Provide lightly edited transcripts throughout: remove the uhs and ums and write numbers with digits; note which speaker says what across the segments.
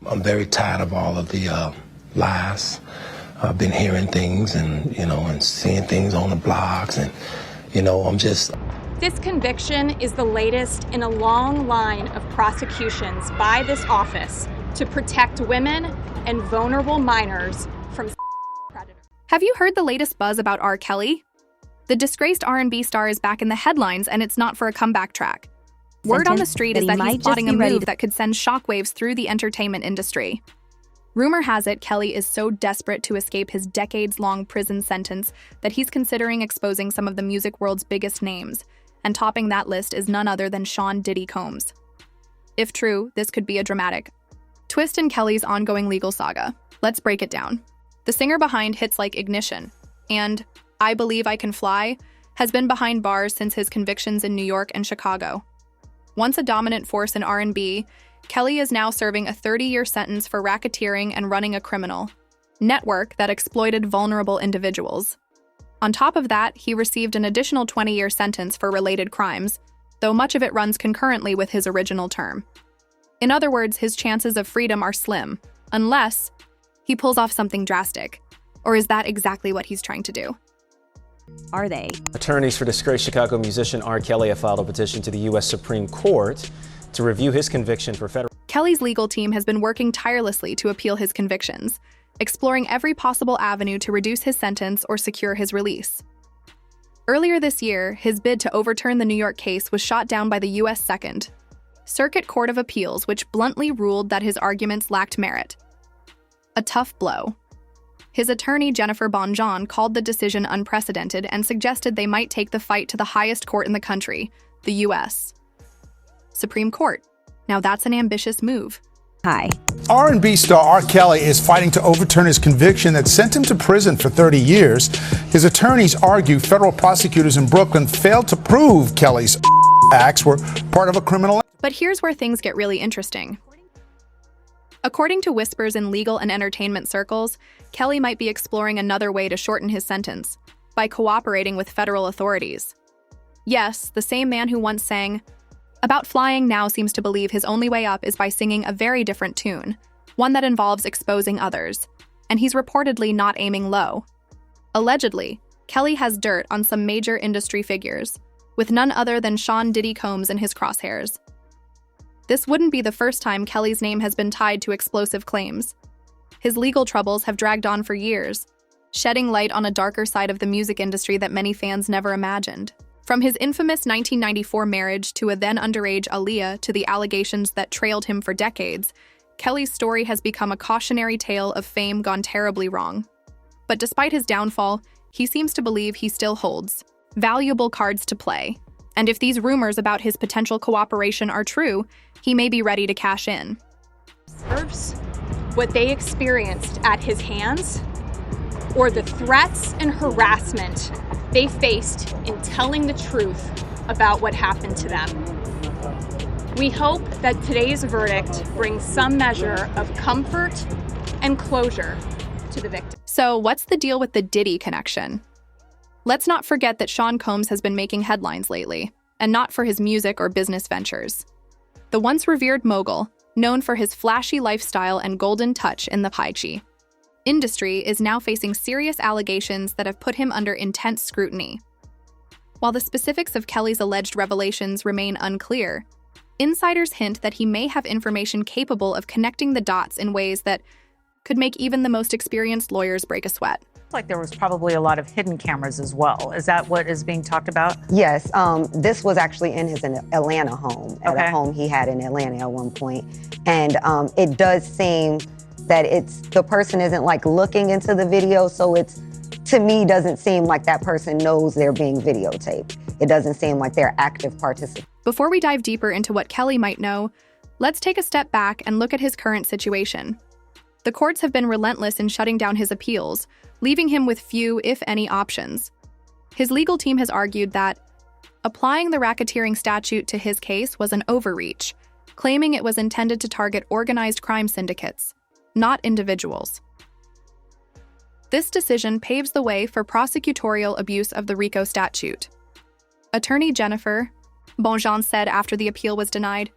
Speaker 1: I'm very tired of all of the lies. I've been hearing things and, and seeing things on the blogs and, I'm just...
Speaker 2: This conviction is the latest in a long line of prosecutions by this office to protect women and vulnerable minors from predators.
Speaker 3: Have you heard the latest buzz about RKelly? The disgraced R&B star is back in the headlines, and it's not for a comeback track. Word on the street is that he's plotting a move that could send shockwaves through the entertainment industry. Rumor has it Kelly is so desperate to escape his decades-long prison sentence that he's considering exposing some of the music world's biggest names, and topping that list is none other than Diddy Combs. If true, this could be a dramatic twist in Kelly's ongoing legal saga. Let's break it down. The singer behind hits like Ignition and I Believe I Can Fly has been behind bars since his convictions in New York and Chicago. Once a dominant force in R&B, Kelly is now serving a 30-year sentence for racketeering and running a criminal network that exploited vulnerable individuals. On top of that, he received an additional 20-year sentence for related crimes, though much of it runs concurrently with his original term. In other words, his chances of freedom are slim, unless he pulls off something drastic. Or is that exactly what he's trying to do?
Speaker 4: Are they?
Speaker 5: Attorneys for disgraced Chicago musician RKelly have filed a petition to the U.S. Supreme Court to review his conviction for federal...
Speaker 3: Kelly's legal team has been working tirelessly to appeal his convictions, exploring every possible avenue to reduce his sentence or secure his release. Earlier this year, his bid to overturn the New York case was shot down by the U.S. Second Circuit Court of Appeals, which bluntly ruled that his arguments lacked merit. A tough blow. His attorney, Jennifer Bonjean, called the decision unprecedented and suggested they might take the fight to the highest court in the country, the U.S. Supreme Court. Now that's an ambitious move.
Speaker 4: Hi.
Speaker 6: R&B star R. Kelly is fighting to overturn his conviction that sent him to prison for 30 years. His attorneys argue federal prosecutors in Brooklyn failed to prove Kelly's acts were part of a criminal...
Speaker 3: But here's where things get really interesting. According to whispers in legal and entertainment circles, Kelly might be exploring another way to shorten his sentence, by cooperating with federal authorities. Yes, the same man who once sang about flying now seems to believe his only way up is by singing a very different tune, one that involves exposing others, and he's reportedly not aiming low. Allegedly, Kelly has dirt on some major industry figures, with none other than Diddy Combs in his crosshairs. This wouldn't be the first time Kelly's name has been tied to explosive claims. His legal troubles have dragged on for years, shedding light on a darker side of the music industry that many fans never imagined. From his infamous 1994 marriage to a then underage Aaliyah to the allegations that trailed him for decades, Kelly's story has become a cautionary tale of fame gone terribly wrong. But despite his downfall, he seems to believe he still holds valuable cards to play. And if these rumors about his potential cooperation are true, he may be ready to cash in.
Speaker 2: What they experienced at his hands, or the threats and harassment they faced in telling the truth about what happened to them. We hope that today's verdict brings some measure of comfort and closure to the victim.
Speaker 3: So what's the deal with the Diddy connection? Let's not forget that Sean Combs has been making headlines lately, and not for his music or business ventures. The once revered mogul, known for his flashy lifestyle and golden touch in the pie industry, is now facing serious allegations that have put him under intense scrutiny. While the specifics of Kelly's alleged revelations remain unclear, insiders hint that he may have information capable of connecting the dots in ways that could make even the most experienced lawyers break a sweat.
Speaker 7: Like there was probably a lot of hidden cameras as well. Is that what is being talked about?
Speaker 8: Yes, this was actually in his Atlanta home, at a home he had in Atlanta at one point. And it does seem that the person isn't like looking into the video, so to me, doesn't seem like that person knows they're being videotaped. It doesn't seem like they're active participants.
Speaker 3: Before we dive deeper into what Kelly might know, let's take a step back and look at his current situation. The courts have been relentless in shutting down his appeals, leaving him with few, if any, options. His legal team has argued that applying the racketeering statute to his case was an overreach, claiming it was intended to target organized crime syndicates, not individuals. This decision paves the way for prosecutorial abuse of the RICO statute. Attorney Jennifer Bonjean said after the appeal was denied,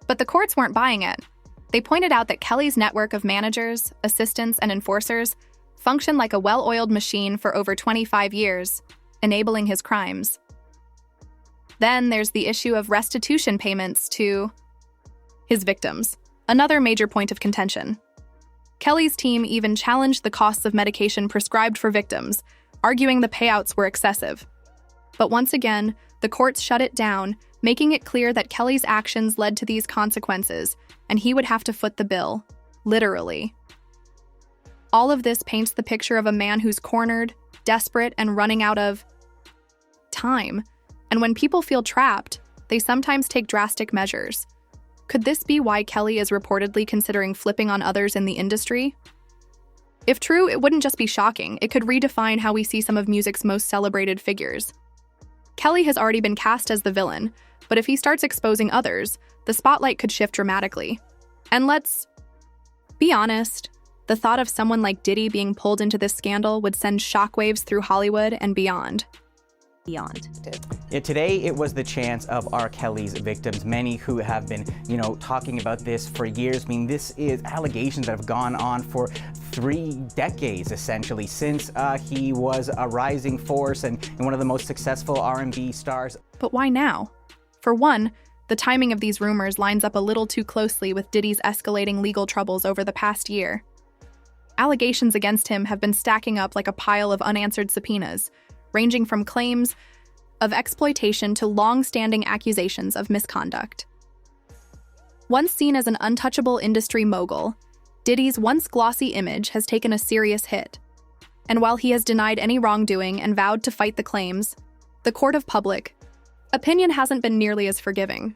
Speaker 3: but the courts weren't buying it. They pointed out that Kelly's network of managers, assistants, and enforcers functioned like a well-oiled machine for over 25 years, enabling his crimes. Then there's the issue of restitution payments to his victims, another major point of contention. Kelly's team even challenged the costs of medication prescribed for victims, arguing the payouts were excessive. But once again, the courts shut it down, making it clear that Kelly's actions led to these consequences, and he would have to foot the bill, literally. All of this paints the picture of a man who's cornered, desperate, and running out of time. And when people feel trapped, they sometimes take drastic measures. Could this be why Kelly is reportedly considering flipping on others in the industry? If true, it wouldn't just be shocking, it could redefine how we see some of music's most celebrated figures. Kelly has already been cast as the villain, but if he starts exposing others, the spotlight could shift dramatically. And let's be honest, the thought of someone like Diddy being pulled into this scandal would send shockwaves through Hollywood and beyond.
Speaker 4: Yeah,
Speaker 9: today it was the chance of R. Kelly's victims, many who have been, talking about this for years. I mean, this is allegations that have gone on for 3 decades, essentially, since he was a rising force and one of the most successful R&B stars.
Speaker 3: But why now? For one, the timing of these rumors lines up a little too closely with Diddy's escalating legal troubles over the past year. Allegations against him have been stacking up like a pile of unanswered subpoenas, ranging from claims of exploitation to long-standing accusations of misconduct. Once seen as an untouchable industry mogul, Diddy's once glossy image has taken a serious hit. And while he has denied any wrongdoing and vowed to fight the claims, the court of public opinion hasn't been nearly as forgiving.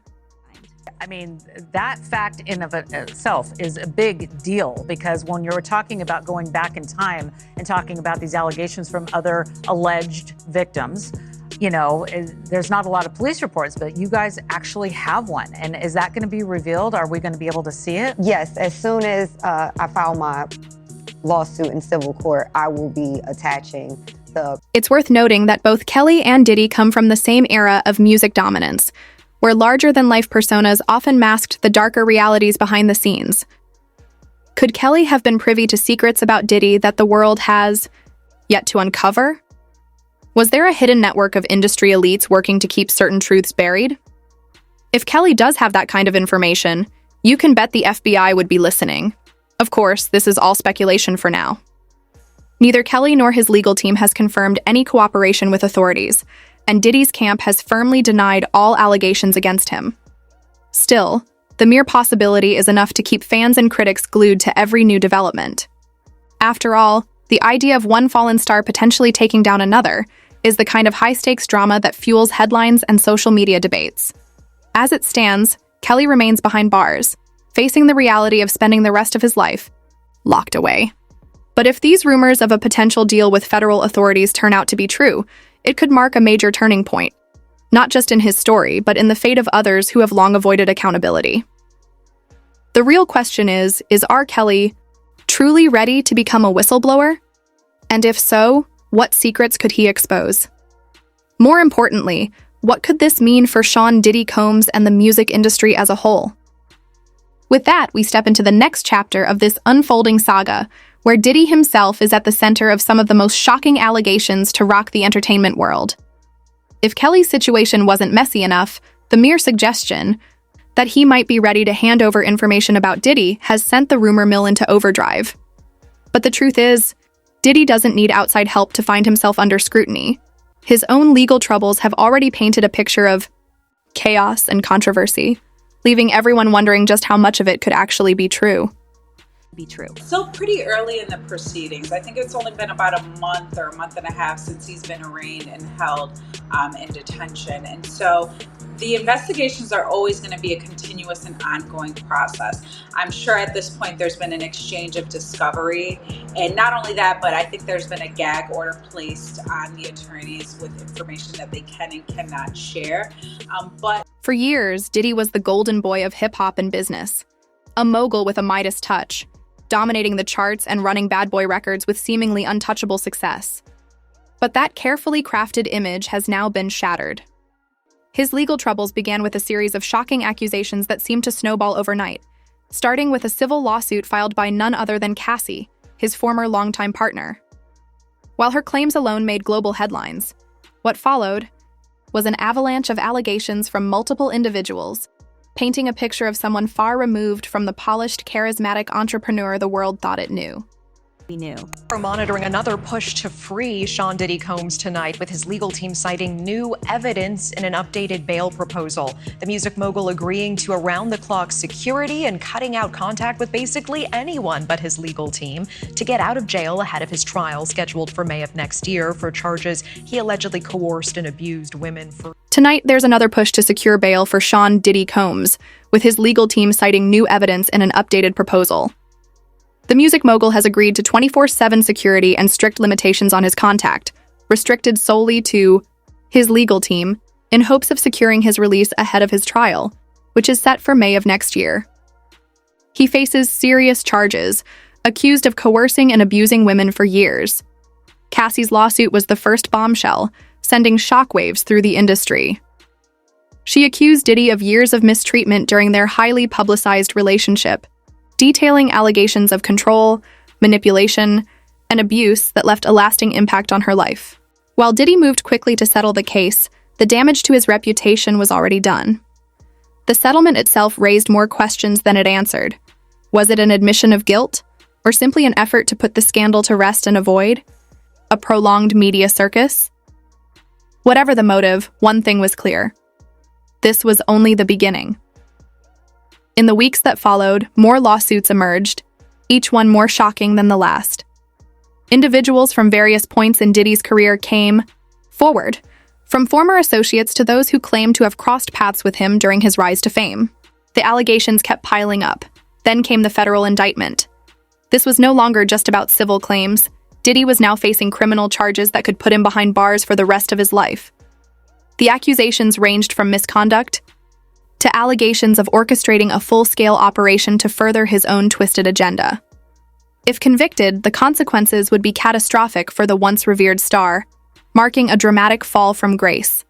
Speaker 7: I mean, that fact in of itself is a big deal, because when you're talking about going back in time and talking about these allegations from other alleged victims, there's not a lot of police reports, but you guys actually have one. And is that going to be revealed? Are we going to be able to see it?
Speaker 8: Yes, as soon as I file my lawsuit in civil court, I will be attaching the...
Speaker 3: It's worth noting that both Kelly and Diddy come from the same era of music dominance, where larger-than-life personas often masked the darker realities behind the scenes. Could Kelly have been privy to secrets about Diddy that the world has yet to uncover? Was there a hidden network of industry elites working to keep certain truths buried? If Kelly does have that kind of information, you can bet the FBI would be listening. Of course, this is all speculation for now. Neither Kelly nor his legal team has confirmed any cooperation with authorities, and Diddy's camp has firmly denied all allegations against him. Still, the mere possibility is enough to keep fans and critics glued to every new development. After all, the idea of one fallen star potentially taking down another is the kind of high-stakes drama that fuels headlines and social media debates. As it stands, Kelly remains behind bars, facing the reality of spending the rest of his life locked away. But if these rumors of a potential deal with federal authorities turn out to be true, it could mark a major turning point, not just in his story, but in the fate of others who have long avoided accountability. The real question is R. Kelly truly ready to become a whistleblower? And if so, what secrets could he expose? More importantly, what could this mean for Sean Diddy Combs and the music industry as a whole? With that, we step into the next chapter of this unfolding saga, where Diddy himself is at the center of some of the most shocking allegations to rock the entertainment world. If Kelly's situation wasn't messy enough, the mere suggestion that he might be ready to hand over information about Diddy has sent the rumor mill into overdrive. But the truth is, Diddy doesn't need outside help to find himself under scrutiny. His own legal troubles have already painted a picture of chaos and controversy, leaving everyone wondering just how much of it could actually be true.
Speaker 10: Still pretty early in the proceedings. I think it's only been about a month or a month and a half since he's been arraigned and held in detention. And so the investigations are always going to be a continuous and ongoing process. I'm sure at this point there's been an exchange of discovery. And not only that, but I think there's been a gag order placed on the attorneys with information that they can and cannot share.
Speaker 3: For years, Diddy was the golden boy of hip-hop and business, a mogul with a Midas touch, dominating the charts and running bad boy records with seemingly untouchable success. But that carefully crafted image has now been shattered. His legal troubles began with a series of shocking accusations that seemed to snowball overnight, starting with a civil lawsuit filed by none other than Cassie, his former longtime partner. While her claims alone made global headlines, what followed was an avalanche of allegations from multiple individuals, painting a picture of someone far removed from the polished, charismatic entrepreneur the world thought it knew.
Speaker 11: We're monitoring another push to free Sean Diddy Combs tonight, with his legal team citing new evidence in an updated bail proposal. The music mogul agreeing to around-the-clock security and cutting out contact with basically anyone but his legal team to get out of jail ahead of his trial scheduled for May of next year for charges he allegedly coerced and abused women for.
Speaker 3: Tonight, there's another push to secure bail for Sean Diddy Combs, with his legal team citing new evidence in an updated proposal. The music mogul has agreed to 24/7 security and strict limitations on his contact, restricted solely to his legal team, in hopes of securing his release ahead of his trial, which is set for May of next year. He faces serious charges, accused of coercing and abusing women for years. Cassie's lawsuit was the first bombshell, sending shockwaves through the industry. She accused Diddy of years of mistreatment during their highly publicized relationship, detailing allegations of control, manipulation, and abuse that left a lasting impact on her life. While Diddy moved quickly to settle the case, the damage to his reputation was already done. The settlement itself raised more questions than it answered. Was it an admission of guilt, or simply an effort to put the scandal to rest and avoid a prolonged media circus? Whatever the motive, one thing was clear. This was only the beginning. In the weeks that followed, more lawsuits emerged, each one more shocking than the last. Individuals from various points in Diddy's career came forward, from former associates to those who claimed to have crossed paths with him during his rise to fame. The allegations kept piling up. Then came the federal indictment. This was no longer just about civil claims. Diddy was now facing criminal charges that could put him behind bars for the rest of his life. The accusations ranged from misconduct to allegations of orchestrating a full-scale operation to further his own twisted agenda. If convicted, the consequences would be catastrophic for the once revered star, marking a dramatic fall from grace.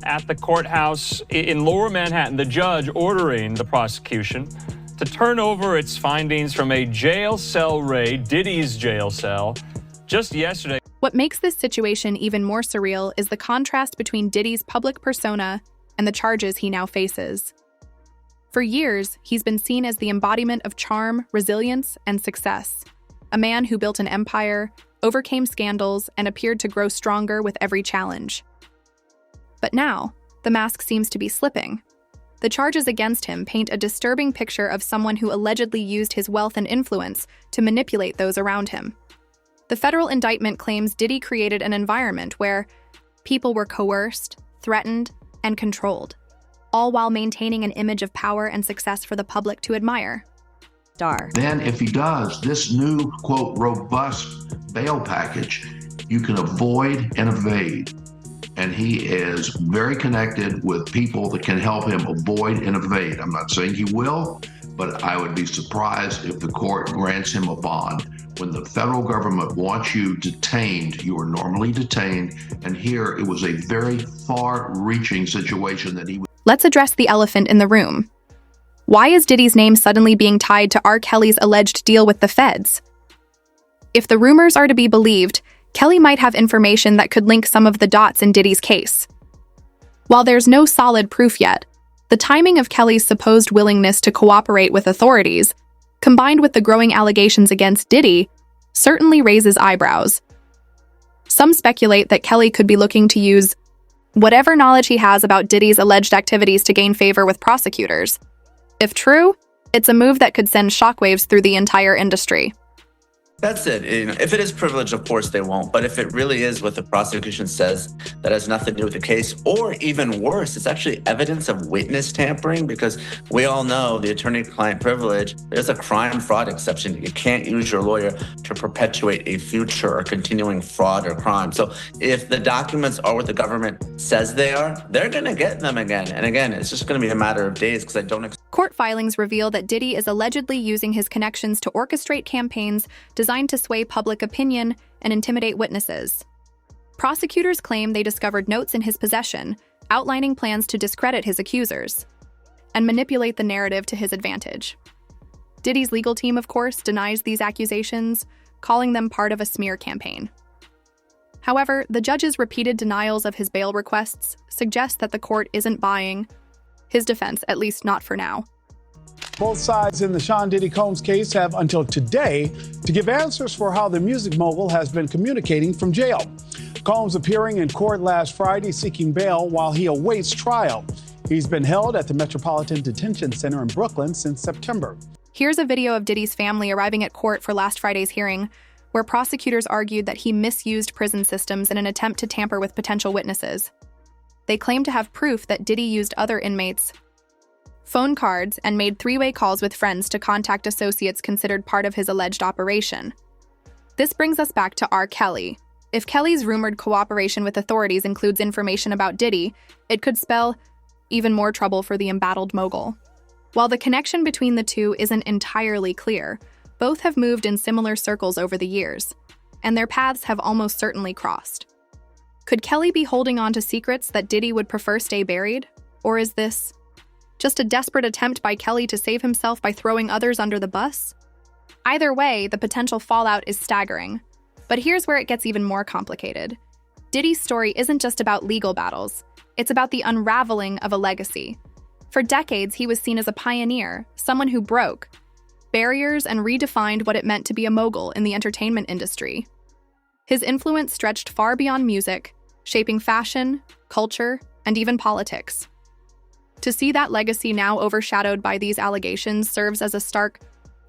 Speaker 12: At the courthouse in Lower Manhattan, the judge ordering the prosecution to turn over its findings from a jail cell raid, Diddy's jail cell, just yesterday.
Speaker 3: What makes this situation even more surreal is the contrast between Diddy's public persona and the charges he now faces. For years, he's been seen as the embodiment of charm, resilience, and success. A man who built an empire, overcame scandals, and appeared to grow stronger with every challenge. But now, the mask seems to be slipping. The charges against him paint a disturbing picture of someone who allegedly used his wealth and influence to manipulate those around him. The federal indictment claims Diddy created an environment where people were coerced, threatened, and controlled, all while maintaining an image of power and success for the public to admire.
Speaker 13: Then if he does this new, quote, robust bail package, you can avoid and evade. And he is very connected with people that can help him avoid and evade. I'm not saying he will, but I would be surprised if the court grants him a bond. When the federal government wants you detained, you are normally detained. And here it was a very far-reaching situation that he was.
Speaker 3: Let's address the elephant in the room. Why is Diddy's name suddenly being tied to RKelly's alleged deal with the feds? If the rumors are to be believed, Kelly might have information that could link some of the dots in Diddy's case. While there's no solid proof yet, the timing of Kelly's supposed willingness to cooperate with authorities, combined with the growing allegations against Diddy, certainly raises eyebrows. Some speculate that Kelly could be looking to use whatever knowledge he has about Diddy's alleged activities to gain favor with prosecutors. If true, it's a move that could send shockwaves through the entire industry.
Speaker 14: That's it. If it is privilege, of course they won't. But if it really is what the prosecution says, that has nothing to do with the case, or even worse, it's actually evidence of witness tampering, because we all know the attorney-client privilege, there's a crime fraud exception. You can't use your lawyer to perpetuate a future or continuing fraud or crime. So if the documents are what the government says they are, they're going to get them again. And again, it's just going to be a matter of days, because I don't.
Speaker 3: Court filings reveal that Diddy is allegedly using his connections to orchestrate campaigns designed to sway public opinion and intimidate witnesses. Prosecutors claim they discovered notes in his possession outlining plans to discredit his accusers and manipulate the narrative to his advantage. Diddy's legal team, of course, denies these accusations, calling them part of a smear campaign. However, the judge's repeated denials of his bail requests suggest that the court isn't buying his defense, at least not for now.
Speaker 6: Both sides in the Sean Diddy Combs case have until today to give answers for how the music mogul has been communicating from jail. Combs appearing in court last Friday seeking bail while he awaits trial. He's been held at the Metropolitan Detention Center in Brooklyn since September.
Speaker 3: Here's a video of Diddy's family arriving at court for last Friday's hearing, where prosecutors argued that he misused prison systems in an attempt to tamper with potential witnesses. They claim to have proof that Diddy used other inmates' phone cards and made three-way calls with friends to contact associates considered part of his alleged operation. This brings us back to RKelly. If Kelly's rumored cooperation with authorities includes information about Diddy, it could spell even more trouble for the embattled mogul. While the connection between the two isn't entirely clear, both have moved in similar circles over the years, and their paths have almost certainly crossed. Could Kelly be holding on to secrets that Diddy would prefer stay buried? Or is this just a desperate attempt by Kelly to save himself by throwing others under the bus? Either way, the potential fallout is staggering. But here's where it gets even more complicated. Diddy's story isn't just about legal battles. It's about the unraveling of a legacy. For decades, he was seen as a pioneer, someone who broke barriers and redefined what it meant to be a mogul in the entertainment industry. His influence stretched far beyond music, shaping fashion, culture, and even politics. To see that legacy now overshadowed by these allegations serves as a stark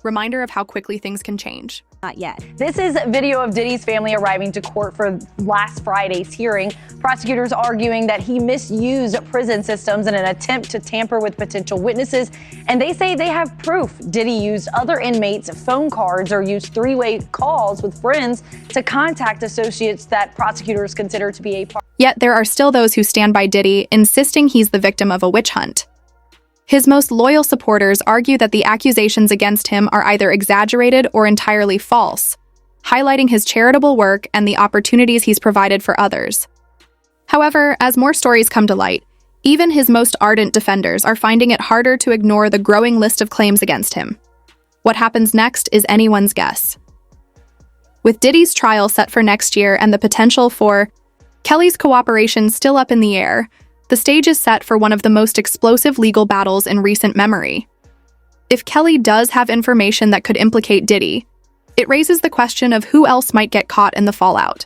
Speaker 3: reminder of how quickly things can change.
Speaker 4: Not yet.
Speaker 15: This is video of Diddy's family arriving to court for last Friday's hearing. Prosecutors arguing that he misused prison systems in an attempt to tamper with potential witnesses. And they say they have proof Diddy used other inmates' phone cards or used three-way calls with friends to contact associates that prosecutors consider to be a part.
Speaker 3: Yet there are still those who stand by Diddy, insisting he's the victim of a witch hunt. His most loyal supporters argue that the accusations against him are either exaggerated or entirely false, highlighting his charitable work and the opportunities he's provided for others. However, as more stories come to light, even his most ardent defenders are finding it harder to ignore the growing list of claims against him. What happens next is anyone's guess. With Diddy's trial set for next year and the potential for Kelly's cooperation still up in the air, the stage is set for one of the most explosive legal battles in recent memory. If Kelly does have information that could implicate Diddy, it raises the question of who else might get caught in the fallout.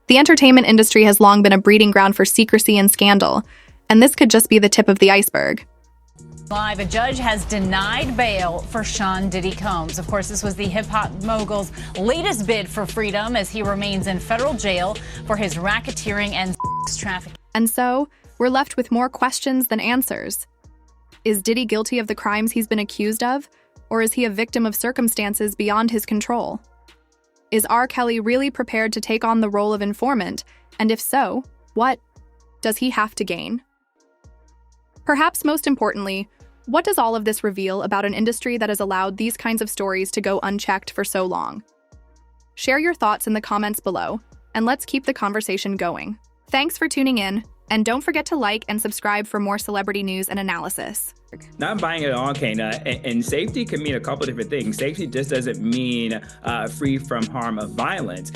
Speaker 3: The entertainment industry has long been a breeding ground for secrecy and scandal, and this could just be the tip of the iceberg.
Speaker 7: Live, a judge has denied bail for Sean Diddy Combs. Of course, this was the hip-hop mogul's latest bid for freedom as he remains in federal jail for his racketeering and sex trafficking.
Speaker 3: And so, we're left with more questions than answers. Is Diddy guilty of the crimes he's been accused of, or is he a victim of circumstances beyond his control? Is RKelly really prepared to take on the role of informant, and if so, what does he have to gain? Perhaps most importantly, what does all of this reveal about an industry that has allowed these kinds of stories to go unchecked for so long? Share your thoughts in the comments below, and let's keep the conversation going. Thanks for tuning in, and don't forget to like and subscribe for more celebrity news and analysis.
Speaker 16: Not buying it all, Kana, and safety can mean a couple different things. Safety just doesn't mean free from harm of violence.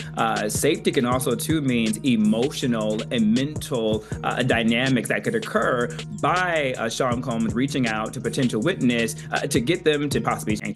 Speaker 16: Safety can also too mean emotional and mental dynamics that could occur by Sean Combs reaching out to potential witness to get them to possibly change.